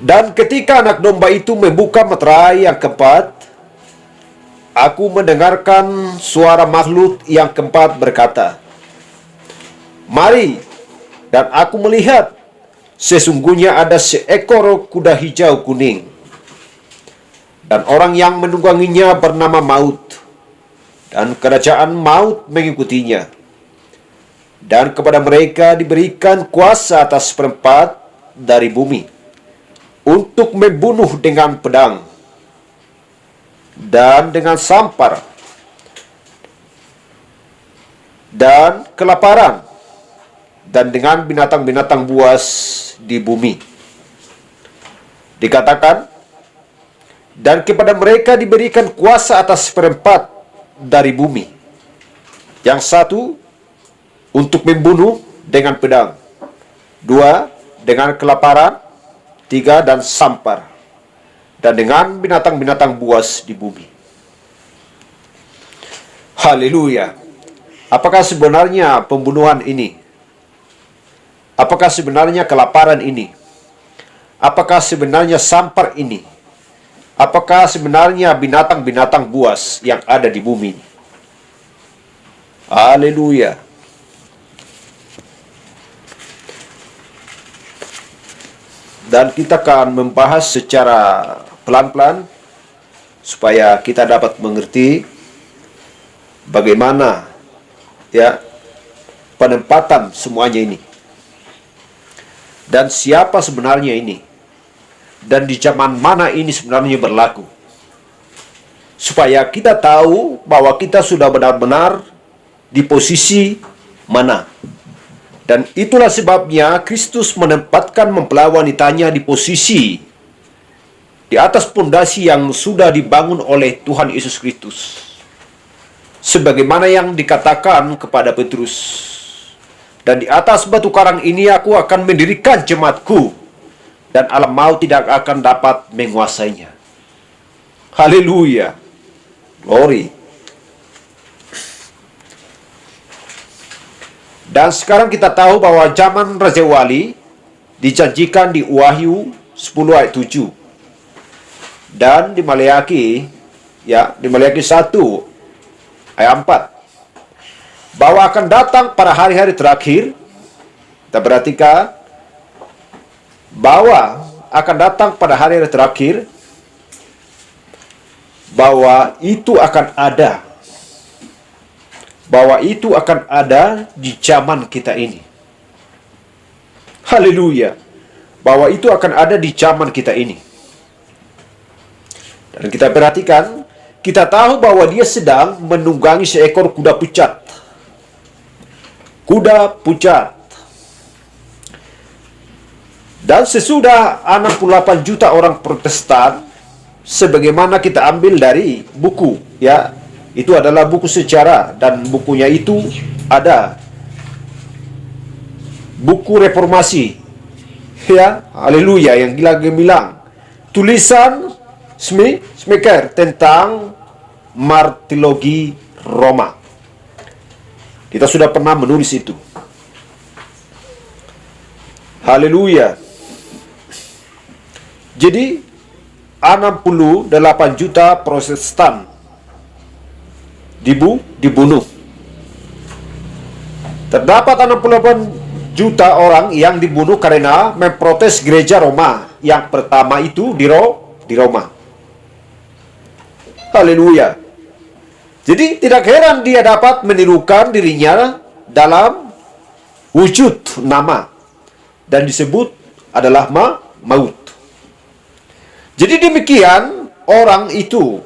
Dan ketika anak domba itu membuka meterai yang keempat, aku mendengarkan suara makhluk yang keempat berkata, "Mari." Dan aku melihat, sesungguhnya ada seekor kuda hijau kuning, dan orang yang menungganginya bernama Maut, dan kerajaan maut mengikutinya. Dan kepada mereka diberikan kuasa atas seperempat dari bumi, untuk membunuh dengan pedang, dan dengan sampar, dan kelaparan, dan dengan binatang-binatang buas di bumi. Dikatakan, dan kepada mereka diberikan kuasa atas seperempat dari bumi. Yang satu, untuk membunuh dengan pedang. Dua, dengan kelaparan. Tiga, dan sampar. Dan dengan binatang-binatang buas di bumi. Haleluya. Apakah sebenarnya pembunuhan ini? Apakah sebenarnya kelaparan ini? Apakah sebenarnya sampar ini? Apakah sebenarnya binatang-binatang buas yang ada di bumi? Haleluya. Dan kita akan membahas secara pelan-pelan supaya kita dapat mengerti bagaimana penempatan semuanya ini. Dan siapa sebenarnya ini? Dan di zaman mana ini sebenarnya berlaku? Supaya kita tahu bahwa kita sudah benar-benar di posisi mana. Dan itulah sebabnya Kristus menempatkan mempelai wanitanya di posisi di atas pondasi yang sudah dibangun oleh Tuhan Yesus Kristus. Sebagaimana yang dikatakan kepada Petrus, "Dan di atas batu karang ini aku akan mendirikan jemaatku, dan alam maut tidak akan dapat menguasainya." Haleluya. Glory. Dan sekarang kita tahu bahwa zaman Raja Wali dijanjikan di Wahyu 10 ayat 7. Dan di Maleakhi, di Maleakhi 1 ayat 4. Bahwa akan datang pada hari-hari terakhir. Kita perhatikan bahwa akan datang pada hari-hari terakhir, bahwa itu akan ada. Bahwa itu akan ada di zaman kita ini. Haleluya. Bahwa itu akan ada di zaman kita ini. Dan kita perhatikan, kita tahu bahwa dia sedang menunggangi seekor kuda pucat. Kuda pucat. Dan sesudah 68 juta orang Protestan, sebagaimana kita ambil dari buku, itu adalah buku sejarah, dan bukunya itu ada buku reformasi, haleluya, yang gila-gemilang, tulisan Smeker tentang martirologi Roma. Kita sudah pernah menulis itu. Haleluya. Jadi 68 juta Protestan dibunuh. Terdapat 68 juta orang yang dibunuh karena memprotes gereja Roma yang pertama itu di Roma. Haleluya. Jadi tidak heran dia dapat menirukan dirinya dalam wujud nama, dan disebut adalah maut. Jadi demikian orang itu,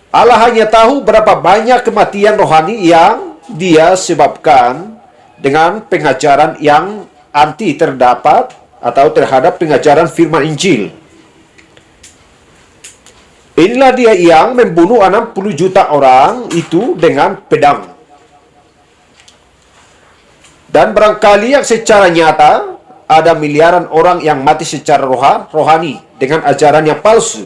Allah hanya tahu berapa banyak kematian rohani yang dia sebabkan dengan pengajaran yang anti terhadap pengajaran firman Injil. Inilah dia yang membunuh 60 juta orang itu dengan pedang. Dan barangkali yang secara nyata ada miliaran orang yang mati secara rohani dengan ajaran yang palsu.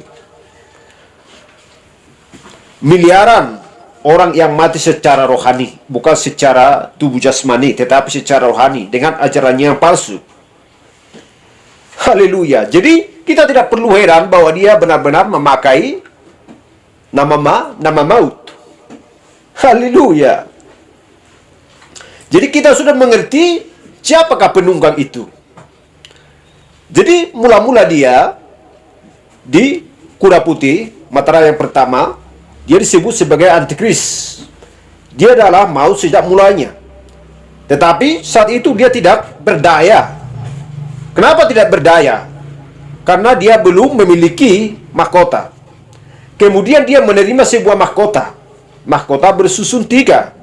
Miliaran orang yang mati secara rohani, bukan secara tubuh jasmani, tetapi secara rohani dengan ajarannya yang palsu. Haleluya. Jadi kita tidak perlu heran bahwa dia benar-benar memakai nama maut. Haleluya. Jadi kita sudah mengerti siapakah penunggang itu. Jadi mula-mula dia di kuda putih, Materai yang pertama, dia disebut sebagai antikris. Dia adalah maut sejak mulanya. Tetapi saat itu dia tidak berdaya. Kenapa tidak berdaya? Karena dia belum memiliki mahkota. Kemudian dia menerima sebuah mahkota. Mahkota bersusun 3.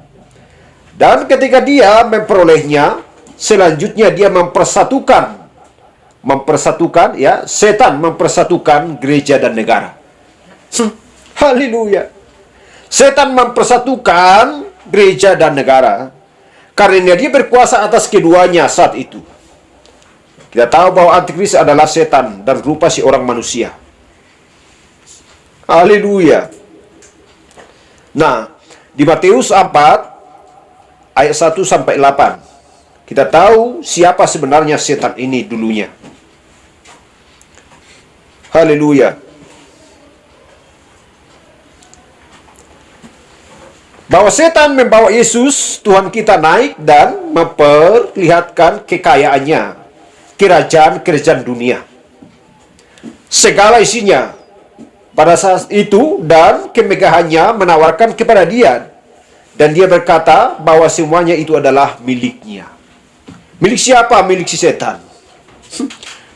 Dan ketika dia memperolehnya, selanjutnya dia mempersatukan ya, setan mempersatukan gereja dan negara. Haleluya. Setan mempersatukan gereja dan negara karena dia berkuasa atas keduanya saat itu. Kita tahu bahwa antikris adalah setan dan rupa si orang manusia. Haleluya. Nah, di Matius 4 ayat 1 sampai 8 kita tahu siapa sebenarnya setan ini dulunya. Haleluya. Bahwa setan membawa Yesus Tuhan kita naik dan memperlihatkan kekayaannya, kerajaan dunia, segala isinya pada saat itu, dan kemegahannya menawarkan kepada dia, dan dia berkata bahwa semuanya itu adalah miliknya. Milik siapa? Milik si setan.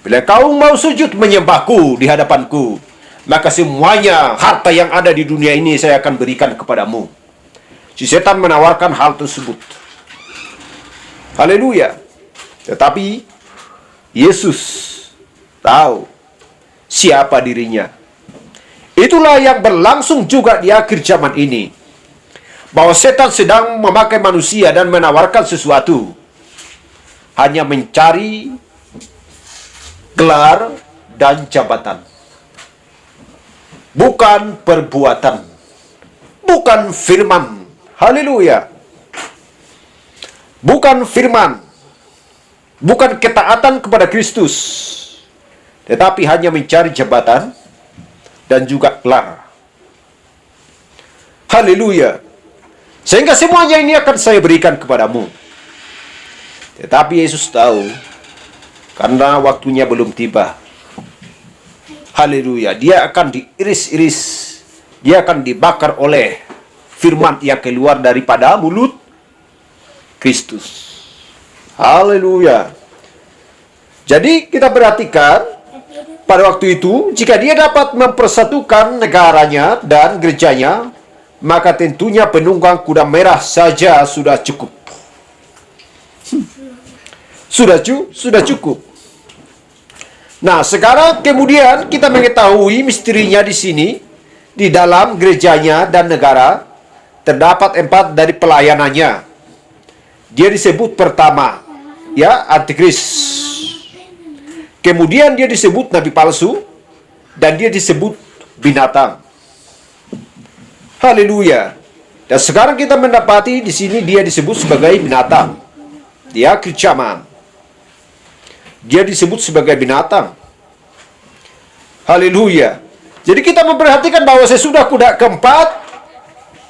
Bila kau mau sujud menyembahku di hadapanku, maka semuanya harta yang ada di dunia ini saya akan berikan kepadamu. Si setan menawarkan hal tersebut. Haleluya. Tetapi Yesus tahu siapa dirinya. Itulah yang berlangsung juga di akhir zaman ini. Bahwa setan sedang memakai manusia dan menawarkan sesuatu. Hanya mencari gelar dan jabatan. Bukan perbuatan. Bukan firman. Haleluya. Bukan firman. Bukan ketaatan kepada Kristus. Tetapi hanya mencari jabatan dan juga gelar. Haleluya. Sehingga semuanya ini akan saya berikan kepadamu. Tetapi Yesus tahu, karena waktunya belum tiba. Haleluya. Dia akan diiris-iris. Dia akan dibakar oleh firman yang keluar daripada mulut Kristus. Haleluya. Jadi kita perhatikan, pada waktu itu, jika dia dapat mempersatukan negaranya dan gerejanya, maka tentunya penunggang kuda merah saja sudah cukup. Sudah cukup. Nah, sekarang kemudian kita mengetahui misterinya di sini. Di dalam gerejanya dan negara terdapat 4 dari pelayanannya. Dia disebut pertama, ya, antikris. Kemudian dia disebut nabi palsu, dan dia disebut binatang. Haleluya. Dan sekarang kita mendapati di sini dia disebut sebagai binatang. Dia kecaman. Dia disebut sebagai binatang. Haleluya. Jadi kita memperhatikan bahwa sesudah kuda keempat,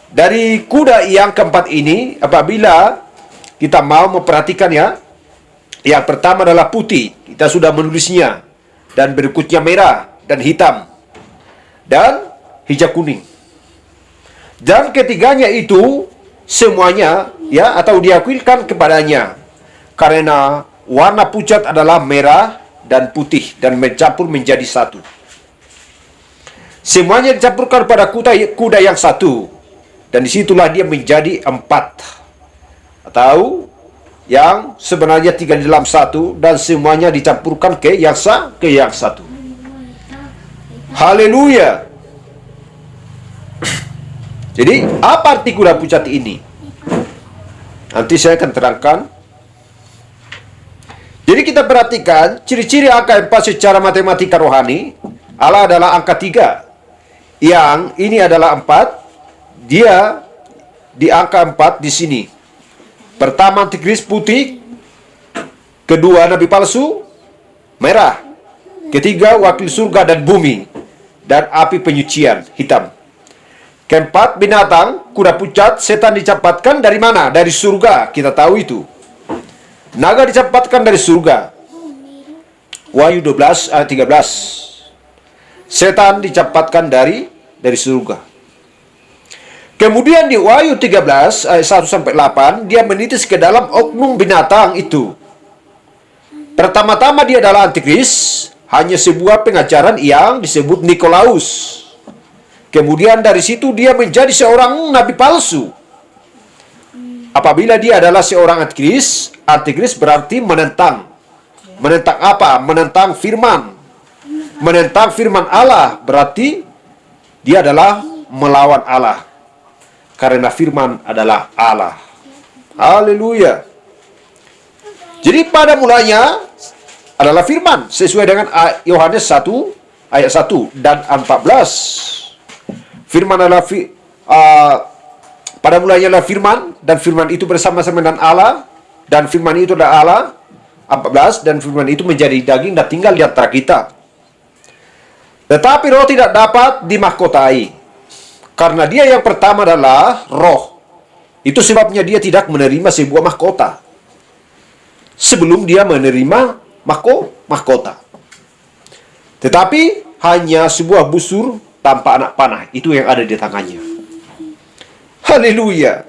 dari kuda yang keempat ini, apabila kita mau memperhatikan, ya, yang pertama adalah putih. Kita sudah menulisnya. Dan berikutnya merah dan hitam. Dan hijau kuning. Dan ketiganya itu semuanya, ya, atau diakuikan kepadanya. Karena warna pucat adalah merah dan putih dan mencampur menjadi satu. Semuanya dicampurkan pada kuda yang satu. Dan disitulah dia menjadi 4. Atau yang sebenarnya 3 di dalam satu, dan semuanya dicampurkan ke yang satu. Haleluya. Jadi apa arti kuda pucat ini? Nanti saya akan terangkan. Jadi kita perhatikan ciri-ciri angka 4 secara matematika rohani. Allah adalah angka 3. Yang ini adalah 4. Dia di angka 4 di sini. Pertama antikris putih, kedua nabi palsu merah, Ketiga, wakil surga dan bumi dan api penyucian hitam. Keempat, binatang, kuda pucat, setan dicampakkan dari mana? Dari surga, kita tahu itu. Naga dicampakkan dari surga. Wahyu 12 ayat 13. Setan dicampakkan dari surga. Kemudian di Wahyu 13 ayat 1 sampai 8, dia menitis ke dalam oknum binatang itu. Pertama-tama dia adalah antikris, hanya sebuah pengajaran yang disebut Nikolaus. Kemudian dari situ dia menjadi seorang nabi palsu. Apabila dia adalah seorang antikris, antikris berarti menentang. Menentang apa? Menentang firman. Menentang firman Allah berarti dia adalah melawan Allah. Karena firman adalah Allah. Haleluya. Jadi pada mulanya adalah firman sesuai dengan Yohanes 1 ayat 1 dan 14. Firman adalah pada mulanya adalah firman, dan firman itu bersama-sama dengan Allah, dan firman itu adalah Allah. 14, dan firman itu menjadi daging dan tinggal di antara kita. Tetapi roh tidak dapat dimahkotai, karena dia yang pertama adalah roh. Itu sebabnya dia tidak menerima sebuah mahkota sebelum dia menerima mahkota. Tetapi hanya sebuah busur tanpa anak panah, itu yang ada di tangannya. Haleluya.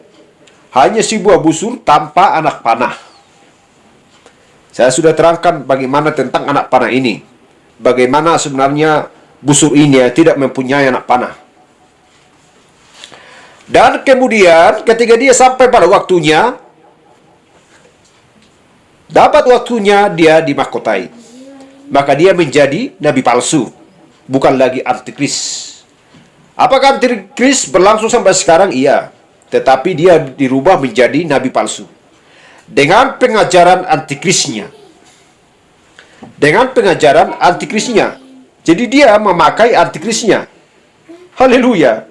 Hanya sebuah busur tanpa anak panah. Saya sudah terangkan bagaimana tentang anak panah ini. Bagaimana sebenarnya busur ini tidak mempunyai anak panah. Dan kemudian ketika dia sampai pada waktunya, dapat waktunya dia dimahkotai, maka dia menjadi nabi palsu, bukan lagi antikris. Apakah antikris berlangsung sampai sekarang? Iya. Tetapi dia dirubah menjadi nabi palsu dengan pengajaran antikrisnya. Dengan pengajaran antikrisnya. Jadi dia memakai antikrisnya. Haleluya.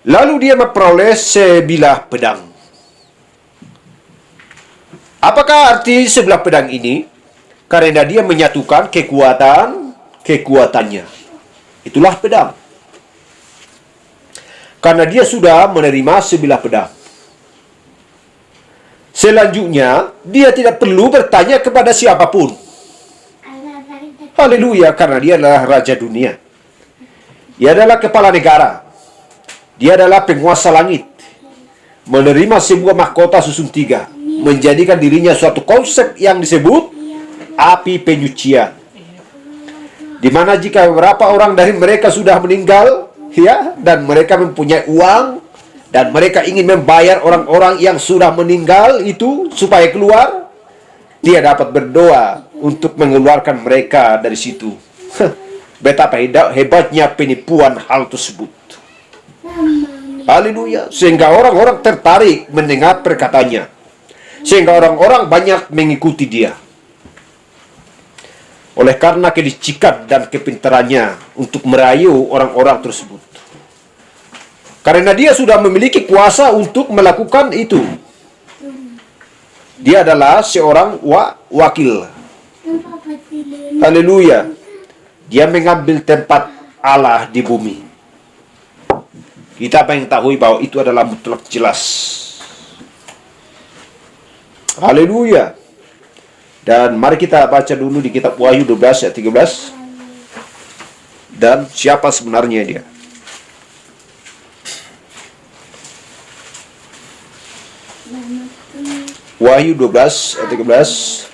Lalu dia memperoleh sebilah pedang. Apakah arti sebelah pedang ini? Karena dia menyatukan kekuatannya. Itulah pedang. Karena dia sudah menerima sebilah pedang. Selanjutnya, dia tidak perlu bertanya kepada siapapun. Haleluya, karena dia adalah raja dunia. Dia adalah kepala negara. Dia adalah penguasa langit. Menerima sebuah mahkota susun 3. Menjadikan dirinya suatu konsep yang disebut api penyucian. Dimana jika beberapa orang dari mereka sudah meninggal, ya, dan mereka mempunyai uang, dan mereka ingin membayar orang-orang yang sudah meninggal itu supaya keluar, dia dapat berdoa untuk mengeluarkan mereka dari situ. Betapa hebatnya penipuan hal tersebut. Haleluya. Sehingga orang-orang tertarik mendengar perkataannya. Sehingga orang-orang banyak mengikuti dia. Oleh karena kelicikan dan kepintarannya untuk merayu orang-orang tersebut. Karena dia sudah memiliki kuasa untuk melakukan itu. Dia adalah seorang wakil. Haleluya. Dia mengambil tempat Allah di bumi. Kita mengetahui bahwa itu adalah mutlak jelas. Haleluya. Dan mari kita baca dulu di kitab Wahyu 12 ayat 13. Dan siapa sebenarnya dia? Wahyu 12 ayat 13.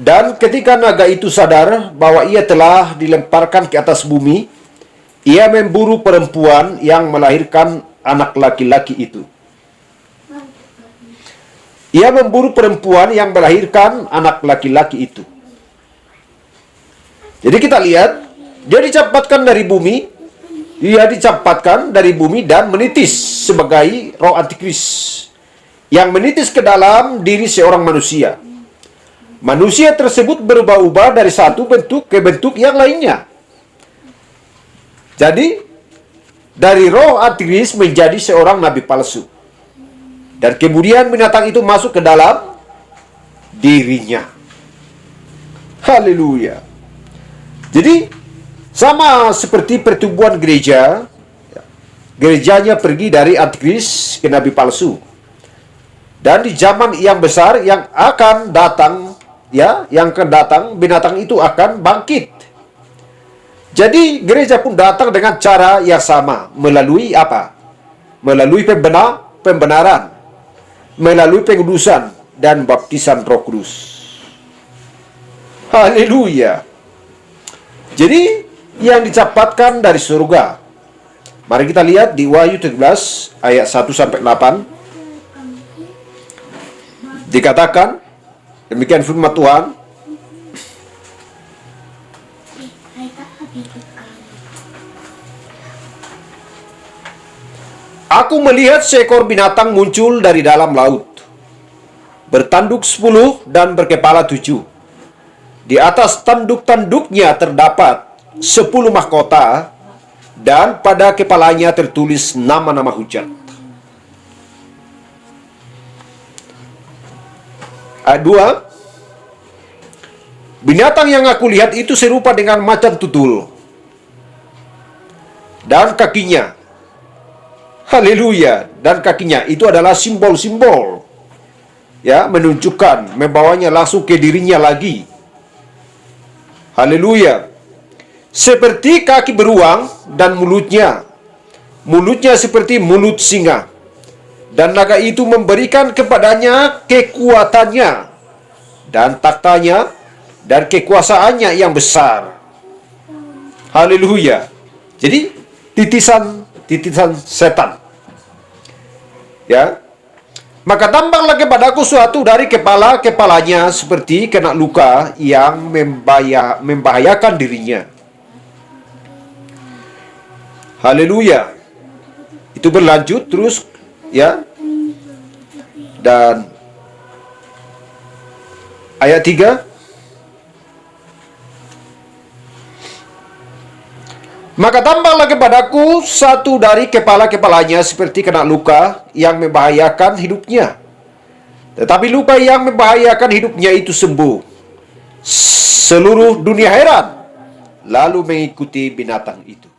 Dan ketika naga itu sadar bahwa ia telah dilemparkan ke atas bumi, ia memburu perempuan yang melahirkan anak laki-laki itu. Ia memburu perempuan yang melahirkan anak laki-laki itu. Jadi kita lihat, dia dicampakkan dari bumi, dan menitis sebagai roh antikris yang menitis ke dalam diri seorang manusia. Manusia tersebut berubah-ubah dari satu bentuk ke bentuk yang lainnya. Jadi, dari roh antikris menjadi seorang nabi palsu. Dan kemudian binatang itu masuk ke dalam dirinya. Haleluya. Jadi, sama seperti pertumbuhan gereja, gerejanya pergi dari antikris ke nabi palsu. Dan di zaman yang besar yang akan datang, yang akan datang, binatang itu akan bangkit. Jadi gereja pun datang dengan cara yang sama, melalui apa? Melalui pembenaran, melalui pengudusan dan baptisan Roh Kudus. Haleluya. Jadi yang didapatkan dari surga. Mari kita lihat di Wahyu 13 ayat 1 sampai 8. Dikatakan, demikian firman Tuhan, aku melihat seekor binatang muncul dari dalam laut, bertanduk 10 dan berkepala 7. Di atas tanduk-tanduknya terdapat 10 mahkota, dan pada kepalanya tertulis nama-nama hujat. Ayat 2, binatang yang aku lihat itu serupa dengan macan tutul, dan kakinya, haleluya, dan kakinya itu adalah simbol-simbol, menunjukkan, membawanya langsung ke dirinya lagi. Haleluya. Seperti kaki beruang, dan mulutnya seperti mulut singa. Dan naga itu memberikan kepadanya kekuatannya, dan taktanya, dan kekuasaannya yang besar. Haleluya. Jadi, titisan setan. Maka tampaklah kepadaku suatu dari kepalanya seperti kena luka yang membahayakan dirinya. Haleluya. Itu berlanjut terus, dan ayat 3, maka tampaklah kepadaku satu dari kepalanya seperti kena luka yang membahayakan hidupnya. Tetapi luka yang membahayakan hidupnya itu sembuh. Seluruh dunia heran, lalu mengikuti binatang itu.